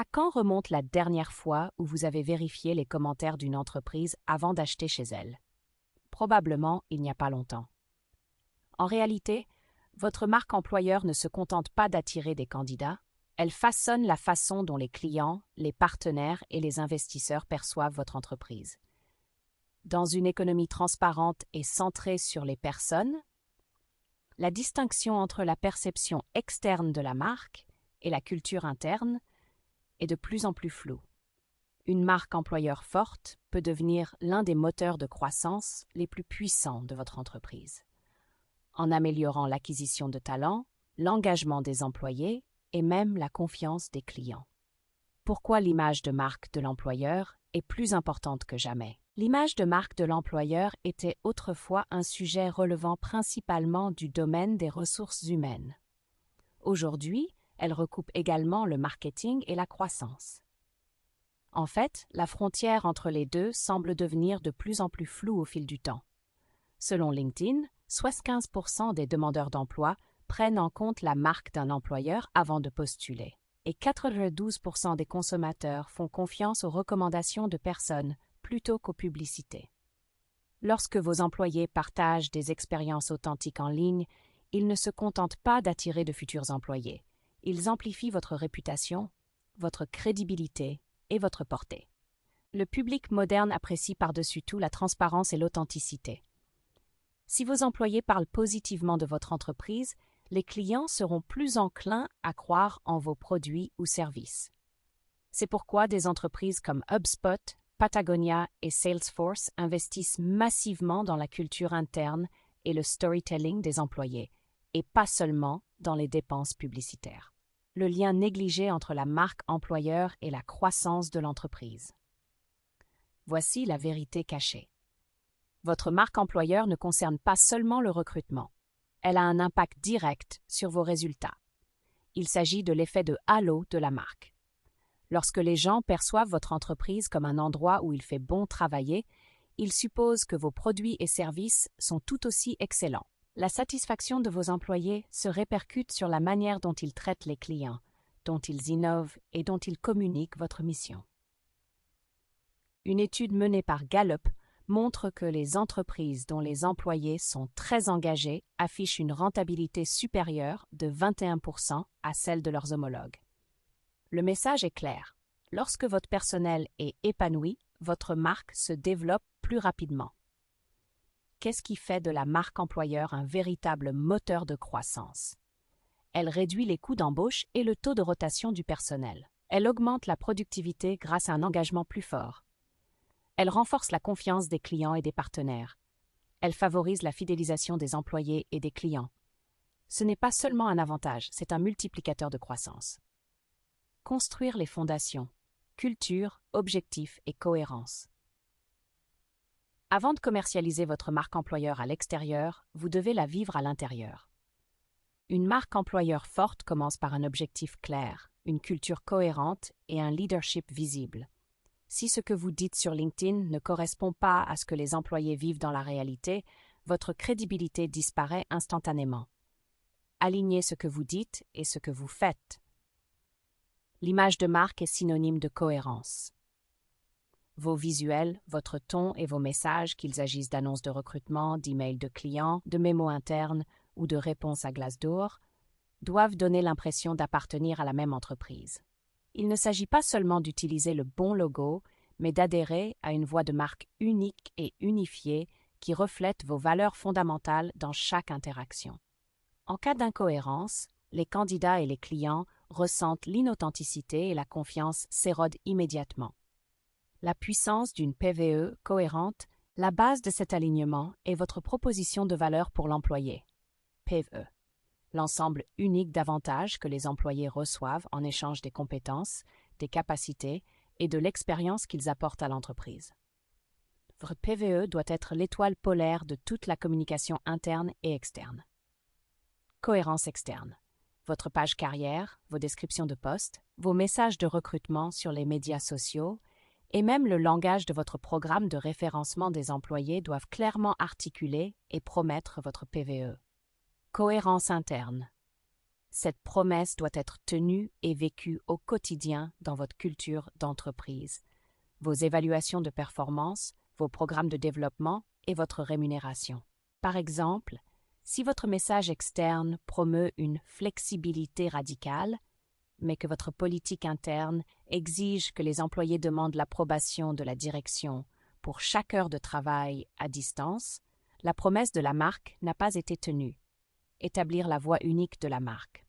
À quand remonte la dernière fois où vous avez vérifié les commentaires d'une entreprise avant d'acheter chez elle? Probablement il n'y a pas longtemps. En réalité, votre marque employeur ne se contente pas d'attirer des candidats, elle façonne la façon dont les clients, les partenaires et les investisseurs perçoivent votre entreprise. Dans une économie transparente et centrée sur les personnes, la distinction entre la perception externe de la marque et la culture interne est de plus en plus floue. Une marque employeur forte peut devenir l'un des moteurs de croissance les plus puissants de votre entreprise, en améliorant l'acquisition de talents, l'engagement des employés et même la confiance des clients. Pourquoi l'image de marque de l'employeur est plus importante que jamais? L'image de marque de l'employeur était autrefois un sujet relevant principalement du domaine des ressources humaines. Aujourd'hui, elle recoupe également le marketing et la croissance. En fait, la frontière entre les deux semble devenir de plus en plus floue au fil du temps. Selon LinkedIn, 75% des demandeurs d'emploi prennent en compte la marque d'un employeur avant de postuler, et 92% des consommateurs font confiance aux recommandations de personnes plutôt qu'aux publicités. Lorsque vos employés partagent des expériences authentiques en ligne, ils ne se contentent pas d'attirer de futurs employés. Ils amplifient votre réputation, votre crédibilité et votre portée. Le public moderne apprécie par-dessus tout la transparence et l'authenticité. Si vos employés parlent positivement de votre entreprise, les clients seront plus enclins à croire en vos produits ou services. C'est pourquoi des entreprises comme HubSpot, Patagonia et Salesforce investissent massivement dans la culture interne et le storytelling des employés, et pas seulement dans les dépenses publicitaires. Le lien négligé entre la marque employeur et la croissance de l'entreprise. Voici la vérité cachée. Votre marque employeur ne concerne pas seulement le recrutement. Elle a un impact direct sur vos résultats. Il s'agit de l'effet de halo de la marque. Lorsque les gens perçoivent votre entreprise comme un endroit où il fait bon travailler, ils supposent que vos produits et services sont tout aussi excellents. La satisfaction de vos employés se répercute sur la manière dont ils traitent les clients, dont ils innovent et dont ils communiquent votre mission. Une étude menée par Gallup montre que les entreprises dont les employés sont très engagés affichent une rentabilité supérieure de 21% à celle de leurs homologues. Le message est clair. Lorsque votre personnel est épanoui, votre marque se développe plus rapidement. Qu'est-ce qui fait de la marque employeur un véritable moteur de croissance? Elle réduit les coûts d'embauche et le taux de rotation du personnel. Elle augmente la productivité grâce à un engagement plus fort. Elle renforce la confiance des clients et des partenaires. Elle favorise la fidélisation des employés et des clients. Ce n'est pas seulement un avantage, c'est un multiplicateur de croissance. Construire les fondations, culture, objectifs et cohérence. Avant de commercialiser votre marque employeur à l'extérieur, vous devez la vivre à l'intérieur. Une marque employeur forte commence par un objectif clair, une culture cohérente et un leadership visible. Si ce que vous dites sur LinkedIn ne correspond pas à ce que les employés vivent dans la réalité, votre crédibilité disparaît instantanément. Alignez ce que vous dites et ce que vous faites. L'image de marque est synonyme de cohérence. Vos visuels, votre ton et vos messages, qu'ils agissent d'annonces de recrutement, d'emails de clients, de mémos internes ou de réponses à Glassdoor, doivent donner l'impression d'appartenir à la même entreprise. Il ne s'agit pas seulement d'utiliser le bon logo, mais d'adhérer à une voix de marque unique et unifiée qui reflète vos valeurs fondamentales dans chaque interaction. En cas d'incohérence, les candidats et les clients ressentent l'inauthenticité et la confiance s'érode immédiatement. La puissance d'une PVE cohérente, la base de cet alignement est votre proposition de valeur pour l'employé. PVE. L'ensemble unique d'avantages que les employés reçoivent en échange des compétences, des capacités et de l'expérience qu'ils apportent à l'entreprise. Votre PVE doit être l'étoile polaire de toute la communication interne et externe. Cohérence externe. Votre page carrière, vos descriptions de poste, vos messages de recrutement sur les médias sociaux et même le langage de votre programme de référencement des employés doivent clairement articuler et promettre votre PVE. Cohérence interne. Cette promesse doit être tenue et vécue au quotidien dans votre culture d'entreprise, vos évaluations de performance, vos programmes de développement et votre rémunération. Par exemple, si votre message externe promeut une flexibilité radicale, mais que votre politique interne exige que les employés demandent l'approbation de la direction pour chaque heure de travail à distance, la promesse de la marque n'a pas été tenue. Établir la voix unique de la marque.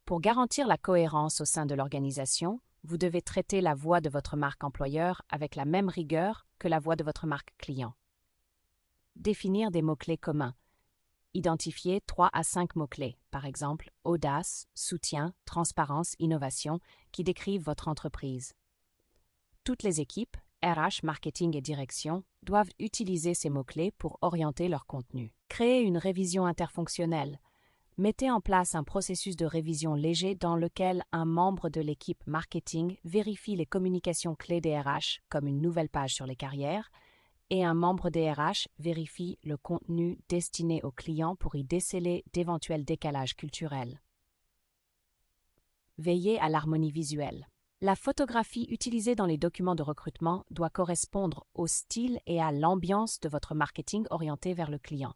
Pour garantir la cohérence au sein de l'organisation, vous devez traiter la voix de votre marque employeur avec la même rigueur que la voix de votre marque client. Définir des mots-clés communs. Identifier 3 à 5 mots-clés, par exemple audace, soutien, transparence, innovation, qui décrivent votre entreprise. Toutes les équipes, RH, marketing et direction, doivent utiliser ces mots-clés pour orienter leur contenu. Créer une révision interfonctionnelle. Mettez en place un processus de révision léger dans lequel un membre de l'équipe marketing vérifie les communications clés des RH, comme une nouvelle page sur les carrières, et un membre des RH vérifie le contenu destiné aux clients pour y déceler d'éventuels décalages culturels. Veillez à l'harmonie visuelle. La photographie utilisée dans les documents de recrutement doit correspondre au style et à l'ambiance de votre marketing orienté vers le client.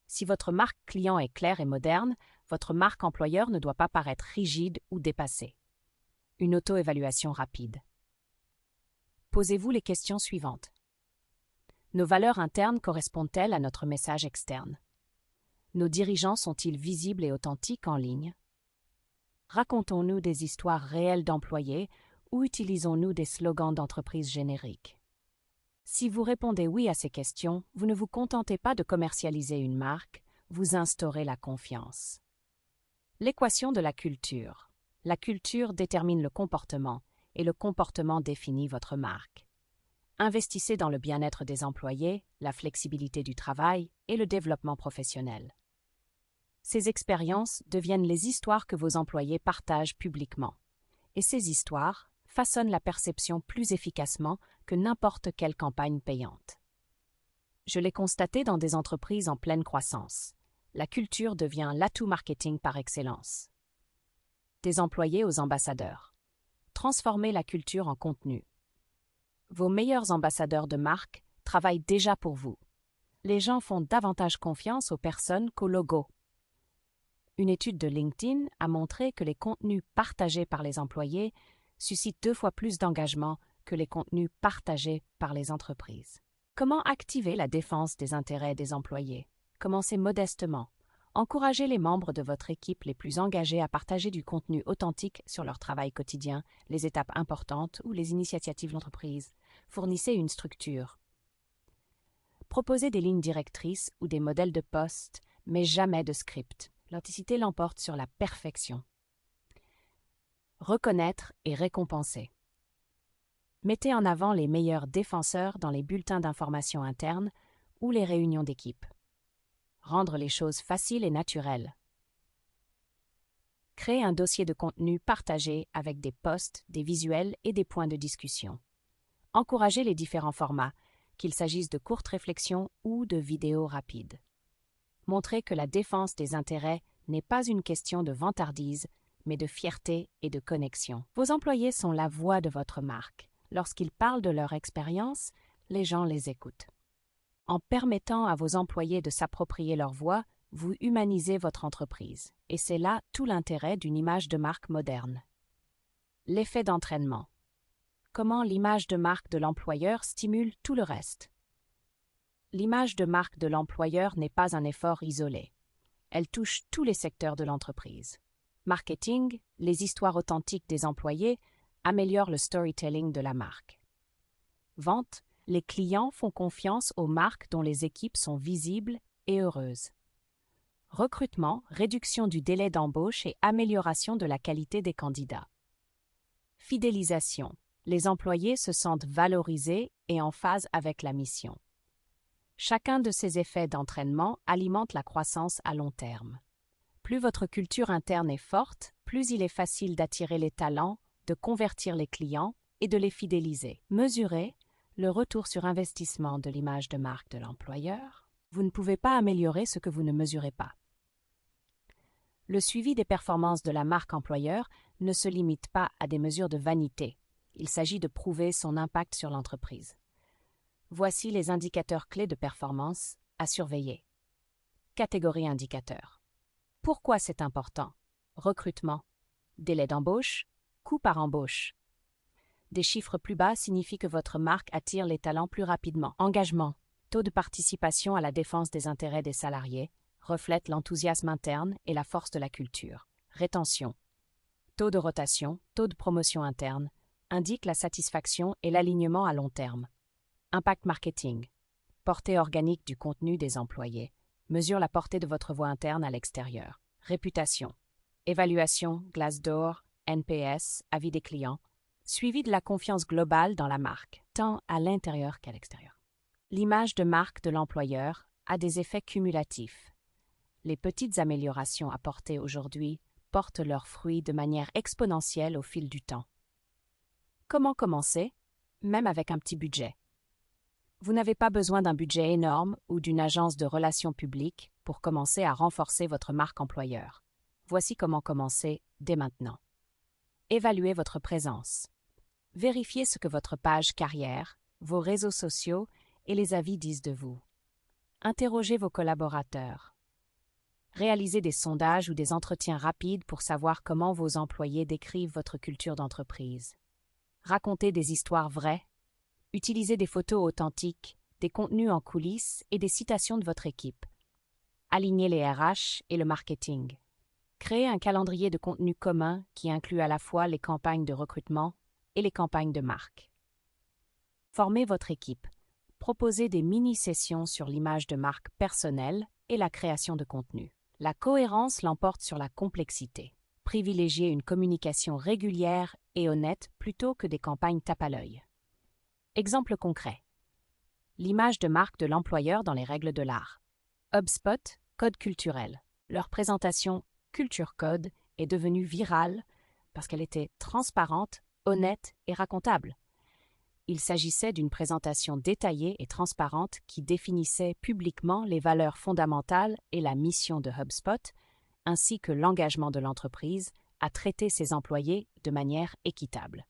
Si votre marque client est claire et moderne, votre marque employeur ne doit pas paraître rigide ou dépassée. Une auto-évaluation rapide. Posez-vous les questions suivantes. Nos valeurs internes correspondent-elles à notre message externe? Nos dirigeants sont-ils visibles et authentiques en ligne? Racontons-nous des histoires réelles d'employés ou utilisons-nous des slogans d'entreprise génériques? Si vous répondez oui à ces questions, vous ne vous contentez pas de commercialiser une marque, vous instaurez la confiance. L'équation de la culture. La culture détermine le comportement et le comportement définit votre marque. Investissez dans le bien-être des employés, la flexibilité du travail et le développement professionnel. Ces expériences deviennent les histoires que vos employés partagent publiquement. Et ces histoires façonnent la perception plus efficacement que n'importe quelle campagne payante. Je l'ai constaté dans des entreprises en pleine croissance. La culture devient l'atout marketing par excellence. Des employés aux ambassadeurs. Transformez la culture en contenu. Vos meilleurs ambassadeurs de marque travaillent déjà pour vous. Les gens font davantage confiance aux personnes qu'aux logos. Une étude de LinkedIn a montré que les contenus partagés par les employés suscitent 2 fois plus d'engagement que les contenus partagés par les entreprises. Comment activer la défense des intérêts des employés? Commencez modestement. Encouragez les membres de votre équipe les plus engagés à partager du contenu authentique sur leur travail quotidien, les étapes importantes ou les initiatives de l'entreprise. Fournissez une structure. Proposez des lignes directrices ou des modèles de poste, mais jamais de script. L'authenticité l'emporte sur la perfection. Reconnaître et récompenser. Mettez en avant les meilleurs défenseurs dans les bulletins d'information internes ou les réunions d'équipe. Rendre les choses faciles et naturelles. Créez un dossier de contenu partagé avec des posts, des visuels et des points de discussion. Encouragez les différents formats, qu'il s'agisse de courtes réflexions ou de vidéos rapides. Montrez que la défense des intérêts n'est pas une question de vantardise, mais de fierté et de connexion. Vos employés sont la voix de votre marque. Lorsqu'ils parlent de leur expérience, les gens les écoutent. En permettant à vos employés de s'approprier leur voix, vous humanisez votre entreprise. Et c'est là tout l'intérêt d'une image de marque moderne. L'effet d'entraînement. Comment l'image de marque de l'employeur stimule tout le reste? L'image de marque de l'employeur n'est pas un effort isolé. Elle touche tous les secteurs de l'entreprise. Marketing, les histoires authentiques des employés améliorent le storytelling de la marque. Vente, les clients font confiance aux marques dont les équipes sont visibles et heureuses. Recrutement, réduction du délai d'embauche et amélioration de la qualité des candidats. Fidélisation, les employés se sentent valorisés et en phase avec la mission. Chacun de ces effets d'entraînement alimente la croissance à long terme. Plus votre culture interne est forte, plus il est facile d'attirer les talents, de convertir les clients et de les fidéliser. Mesurez le retour sur investissement de l'image de marque de l'employeur. Vous ne pouvez pas améliorer ce que vous ne mesurez pas. Le suivi des performances de la marque employeur ne se limite pas à des mesures de vanité. Il s'agit de prouver son impact sur l'entreprise. Voici les indicateurs clés de performance à surveiller. Catégorie indicateurs. Pourquoi c'est important? Recrutement, délai d'embauche, coût par embauche. Des chiffres plus bas signifient que votre marque attire les talents plus rapidement. Engagement, taux de participation à la défense des intérêts des salariés, reflète l'enthousiasme interne et la force de la culture. Rétention, taux de rotation, taux de promotion interne, indique la satisfaction et l'alignement à long terme. Impact marketing, portée organique du contenu des employés, mesure la portée de votre voix interne à l'extérieur. Réputation, évaluation, Glassdoor, NPS, avis des clients, suivi de la confiance globale dans la marque, tant à l'intérieur qu'à l'extérieur. L'image de marque de l'employeur a des effets cumulatifs. Les petites améliorations apportées aujourd'hui portent leurs fruits de manière exponentielle au fil du temps. Comment commencer? Même avec un petit budget. Vous n'avez pas besoin d'un budget énorme ou d'une agence de relations publiques pour commencer à renforcer votre marque employeur. Voici comment commencer dès maintenant. Évaluez votre présence. Vérifiez ce que votre page carrière, vos réseaux sociaux et les avis disent de vous. Interrogez vos collaborateurs. Réalisez des sondages ou des entretiens rapides pour savoir comment vos employés décrivent votre culture d'entreprise. Racontez des histoires vraies. Utilisez des photos authentiques, des contenus en coulisses et des citations de votre équipe. Alignez les RH et le marketing. Créez un calendrier de contenu commun qui inclut à la fois les campagnes de recrutement et les campagnes de marque. Formez votre équipe. Proposez des mini-sessions sur l'image de marque personnelle et la création de contenu. La cohérence l'emporte sur la complexité. Privilégiez une communication régulière et honnête plutôt que des campagnes tape à l'œil. Exemple concret. L'image de marque de l'employeur dans les règles de l'art. HubSpot, code culturel. Leur présentation Culture Code est devenue virale parce qu'elle était transparente, honnête et racontable. Il s'agissait d'une présentation détaillée et transparente qui définissait publiquement les valeurs fondamentales et la mission de HubSpot, ainsi que l'engagement de l'entreprise à traiter ses employés de manière équitable.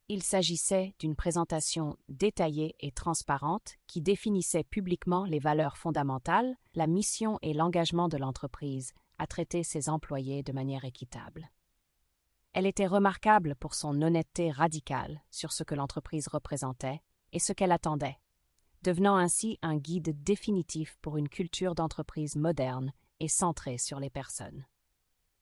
Il s'agissait d'une présentation détaillée et transparente qui définissait publiquement les valeurs fondamentales, la mission et l'engagement de l'entreprise à traiter ses employés de manière équitable. Elle était remarquable pour son honnêteté radicale sur ce que l'entreprise représentait et ce qu'elle attendait, devenant ainsi un guide définitif pour une culture d'entreprise moderne et centrée sur les personnes.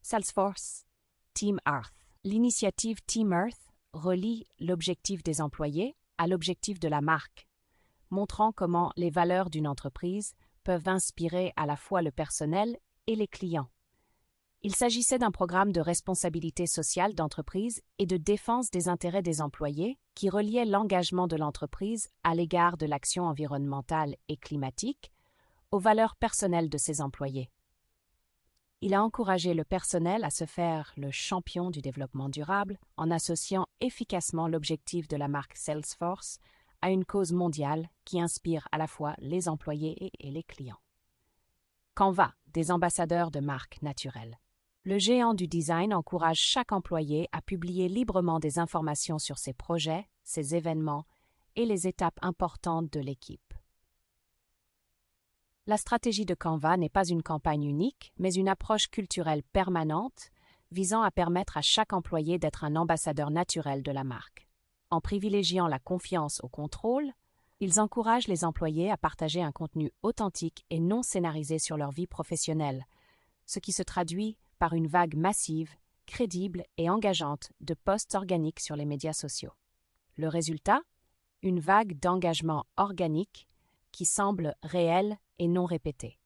Salesforce, Team Earth. L'initiative Team Earth relie l'objectif des employés à l'objectif de la marque, montrant comment les valeurs d'une entreprise peuvent inspirer à la fois le personnel et les clients. Il s'agissait d'un programme de responsabilité sociale d'entreprise et de défense des intérêts des employés qui reliait l'engagement de l'entreprise à l'égard de l'action environnementale et climatique aux valeurs personnelles de ses employés. Il a encouragé le personnel à se faire le champion du développement durable en associant efficacement l'objectif de la marque Salesforce à une cause mondiale qui inspire à la fois les employés et les clients. Canva, des ambassadeurs de marques naturelles. Le géant du design encourage chaque employé à publier librement des informations sur ses projets, ses événements et les étapes importantes de l'équipe. La stratégie de Canva n'est pas une campagne unique, mais une approche culturelle permanente visant à permettre à chaque employé d'être un ambassadeur naturel de la marque. En privilégiant la confiance au contrôle, ils encouragent les employés à partager un contenu authentique et non scénarisé sur leur vie professionnelle, ce qui se traduit par une vague massive, crédible et engageante de posts organiques sur les médias sociaux. Le résultat? Une vague d'engagement organique qui semble réelle et non répétée.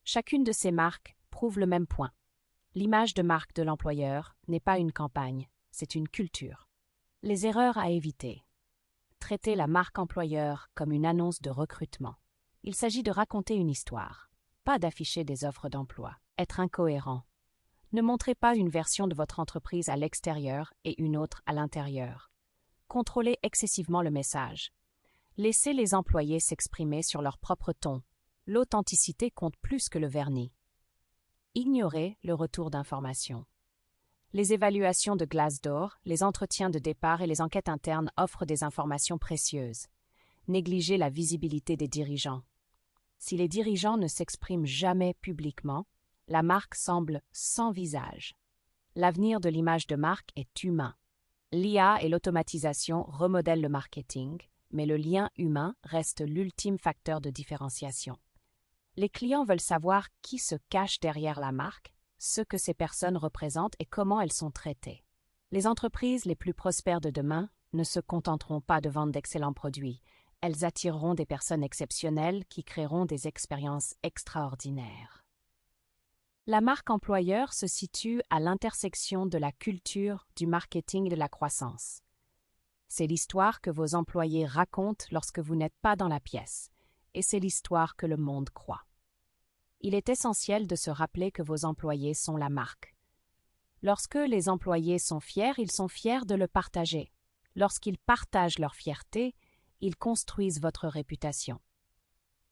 Chacune de ces marques prouve le même point. L'image de marque de l'employeur n'est pas une campagne, c'est une culture. Les erreurs à éviter. Traiter la marque employeur comme une annonce de recrutement. Il s'agit de raconter une histoire, pas d'afficher des offres d'emploi. Être incohérent. Ne montrez pas une version de votre entreprise à l'extérieur et une autre à l'intérieur. Contrôlez excessivement le message. Laissez les employés s'exprimer sur leur propre ton. L'authenticité compte plus que le vernis. Ignorez le retour d'informations. Les évaluations de Glassdoor, les entretiens de départ et les enquêtes internes offrent des informations précieuses. Négligez la visibilité des dirigeants. Si les dirigeants ne s'expriment jamais publiquement, la marque semble sans visage. L'avenir de l'image de marque est humain. L'IA et l'automatisation remodèlent le marketing, mais le lien humain reste l'ultime facteur de différenciation. Les clients veulent savoir qui se cache derrière la marque, ce que ces personnes représentent et comment elles sont traitées. Les entreprises les plus prospères de demain ne se contenteront pas de vendre d'excellents produits. Elles attireront des personnes exceptionnelles qui créeront des expériences extraordinaires. La marque employeur se situe à l'intersection de la culture, du marketing et de la croissance. C'est l'histoire que vos employés racontent lorsque vous n'êtes pas dans la pièce, et c'est l'histoire que le monde croit. Il est essentiel de se rappeler que vos employés sont la marque. Lorsque les employés sont fiers, ils sont fiers de le partager. Lorsqu'ils partagent leur fierté, ils construisent votre réputation.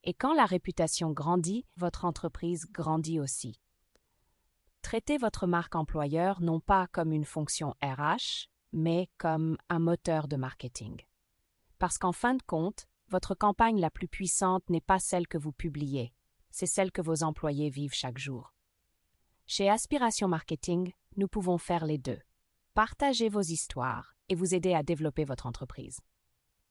Et quand la réputation grandit, votre entreprise grandit aussi. Traitez votre marque employeur non pas comme une fonction RH, mais comme un moteur de marketing. Parce qu'en fin de compte, votre campagne la plus puissante n'est pas celle que vous publiez, c'est celle que vos employés vivent chaque jour. Chez Aspiration Marketing, nous pouvons faire les deux. Partager vos histoires et vous aider à développer votre entreprise.